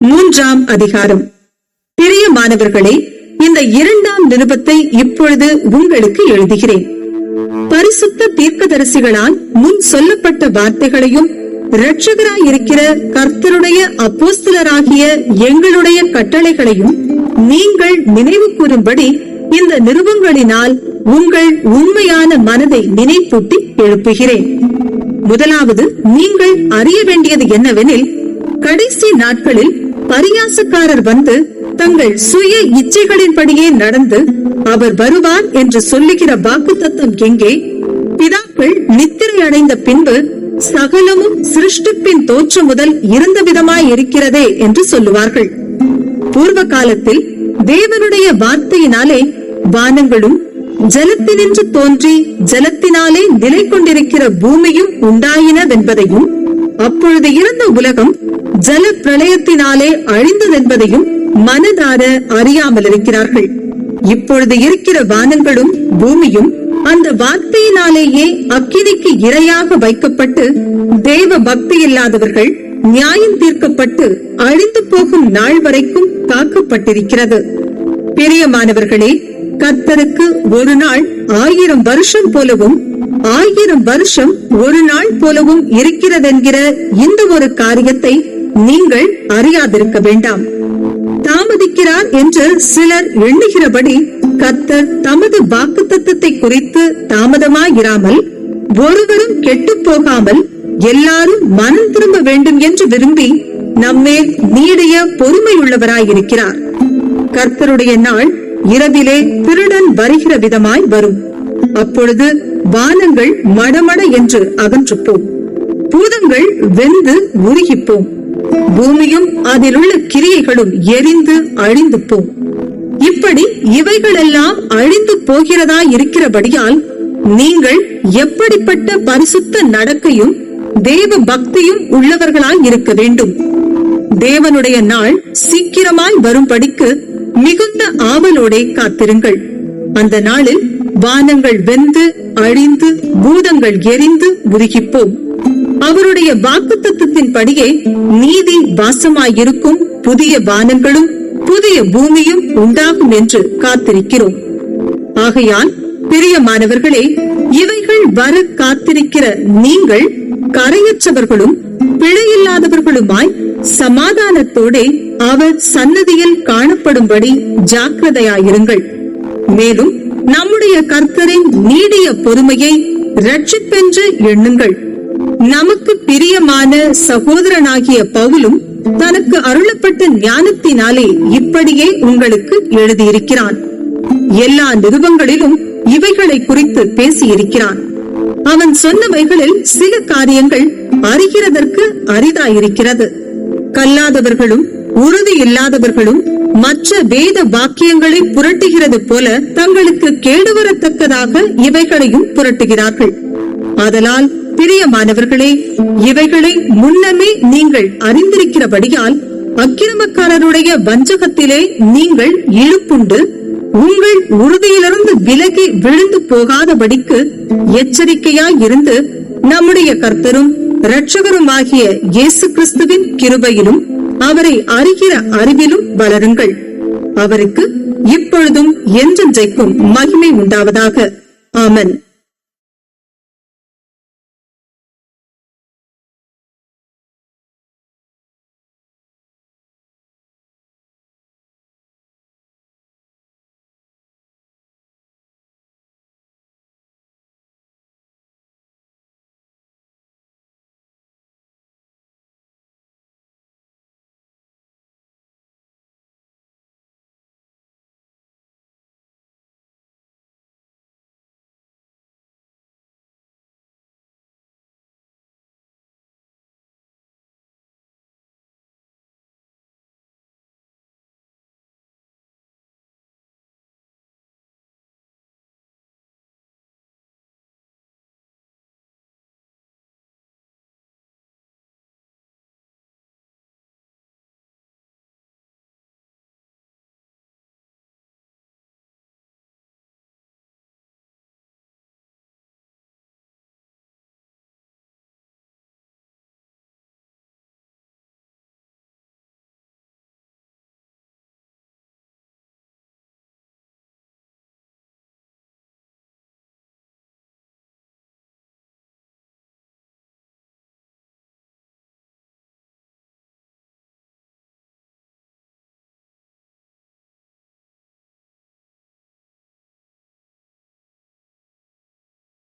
3ஆம் அதிகாரம். பிரியமானவர்களே, இந்த 2ஆம் நிருபத்தை இப்பொழுது உங்களுக்கு எழுதுகிறேன். பரிசுத்த தீர்க்கதரிசிகளால் முன் சொல்லப்பட்ட வார்த்தைகளையும் இரட்சகராயிருக்கிற கர்த்தருடைய அப்போஸ்தலராகிய எங்களுடைய கட்டளைகளையும் நீங்கள் நினைவு கூறும்படி இந்த நிருபங்களினால் உங்கள் உண்மையான மனதை நினைப்பூட்டி எழுப்புகிறேன். முதலாவது, நீங்கள் அறிய வேண்டியது என்னவெனில், கடைசி நாட்களில் பரியாசக்காரர் வந்து தங்கள் சுய இச்சைகளின்படியே நடந்து அவர் வருவார் என்று சொல்லுகிற வாக்குத்தத்தம் எங்கே? பிதாக்கள் நித்திரை அடைந்த பின்பு சகலமும் சிருஷ்டிப்பின் தோற்றம் முதல் இருந்த விதமாய் இருக்கிறதே என்று சொல்லுவார்கள். பூர்வ காலத்தில் தேவனுடைய வார்த்தையினாலே வானங்களும் ஜலத்தினின்று தோன்றி ஜலத்தினாலே நிலை கொண்டிருக்கிற பூமியும் உண்டாயினதென்பதையும், அப்பொழுது இருந்த உலகம் ஜல பிரளயத்தினாலே அழிந்ததென்பதையும் மனதார அறியாமல் இருக்கிறார்கள். இப்பொழுது இருக்கிற வானங்களும் பூமியும் அந்த வார்த்தையினாலேயே அக்கினிக்கு இரையாக வைக்கப்பட்டு தேவ பக்தி இல்லாதவர்கள் நியாயம் தீர்க்கப்பட்டு அழிந்து போகும் நாள் வரைக்கும் காக்கப்பட்டிருக்கிறது. பிரியமானவர்களே, கர்த்தருக்கு ஒரு நாள் 1000 வருஷம் போலவும் 1000 வருஷம் ஒரு நாள் போலவும் இருக்கிறதென்கிற இந்த ஒரு காரியத்தை நீங்கள் அறியாதிருக்க வேண்டாம். தாமதிக்கிறார் என்று சிலர் எண்ணுகிறபடி கர்த்தர் தமது வாக்குத்தத்தத்தை குறித்து தாமதமாயிராமல், ஒருவரும் கெட்டு போகாமல் எல்லாரும் மனம் திரும்ப வேண்டும் என்று விரும்பி நம்மேல் நீடிய பொறுமையுள்ளவராயிருக்கிறார். கர்த்தருடைய நாள் இரவிலே திருடன் வருகிற விதமாய் வரும். அப்பொழுது வானங்கள் மடமட என்று அகன்றுப்போம், பூதங்கள் வெந்து உருகிப்போம், பூமியும் அதிலுள்ள கிரியைகளும் எரிந்து அழிந்து போம். இப்படி இவைகளெல்லாம் அழிந்து போகிறதா இருக்கிறபடியால் நீங்கள் எப்படிப்பட்ட பரிசுத்த நடக்கையும் தேவ பக்தியும் உள்ளவர்களாய் இருக்க வேண்டும். தேவனுடைய நாள் சீக்கிரமாய் வரும்படிக்கு மிகுந்த ஆவலோடே காத்திருங்கள். அந்த நாளில் வானங்கள் வெந்து அழிந்து பூதங்கள் எரிந்து உருகிப்போம். அவருடைய வாக்குத்தத்தத்தின் படியே நீதி வாசமாயிருக்கும் புதிய வானங்களும் புதிய பூமியும் உண்டாகும் என்று காத்திருக்கிறோம். ஆகையால் பிரியமானவர்களே, இவைகள் வர காத்திருக்கிற நீங்கள் கரையற்றவர்களும் பிழையில்லாதவர்களுமாய் சமாதானத்தோட அவர் சன்னதியில் காணப்படும்படி ஜாக்கிரதையாயிருங்கள். மேலும் நம்முடைய கர்த்தரின் நீடிய பொறுமையை இரட்சிப்பென்று எண்ணுங்கள். நமக்கு பிரியமான சகோதரனாகிய பவுலும் தனக்கு அருளப்பட்ட ஞானத்தினாலே இப்படியே உங்களுக்கு எழுதியிருக்கிறான். எல்லா நிருபங்களிலும் இவைகளை குறித்து பேசியிருக்கிறான். அவன் சொன்னவைகளில் சில காரியங்கள் அறிகிறதற்கு அரிதாயிருக்கிறது. கல்லாதவர்களும் உறுதி இல்லாதவர்களும் மற்ற வேத வாக்கியங்களை புரட்டுகிறது போல தங்களுக்கு கேடுவரத்தக்கதாக இவைகளையும் புரட்டுகிறார்கள். ஆதலால் பிரியமானவர்களே, இவைகளை முன்னமே நீங்கள் அறிந்திருக்கிறபடியால் அக்கிரமக்காரருடைய வஞ்சகத்திலே நீங்கள் இழுப்புண்டு உங்கள் உறுதியிலிருந்து விலகி விழுந்து போகாதபடிக்கு எச்சரிக்கையாயிருந்து நம்முடைய கர்த்தரும் இரட்சகருமாகிய இயேசு கிறிஸ்துவின் கிருபையிலும் அவரை அறிகிற அறிவிலும் வளருங்கள். அவருக்கு இப்பொழுதும் என்றென்றைக்கும் மகிமை உண்டாவதாக. ஆமென்.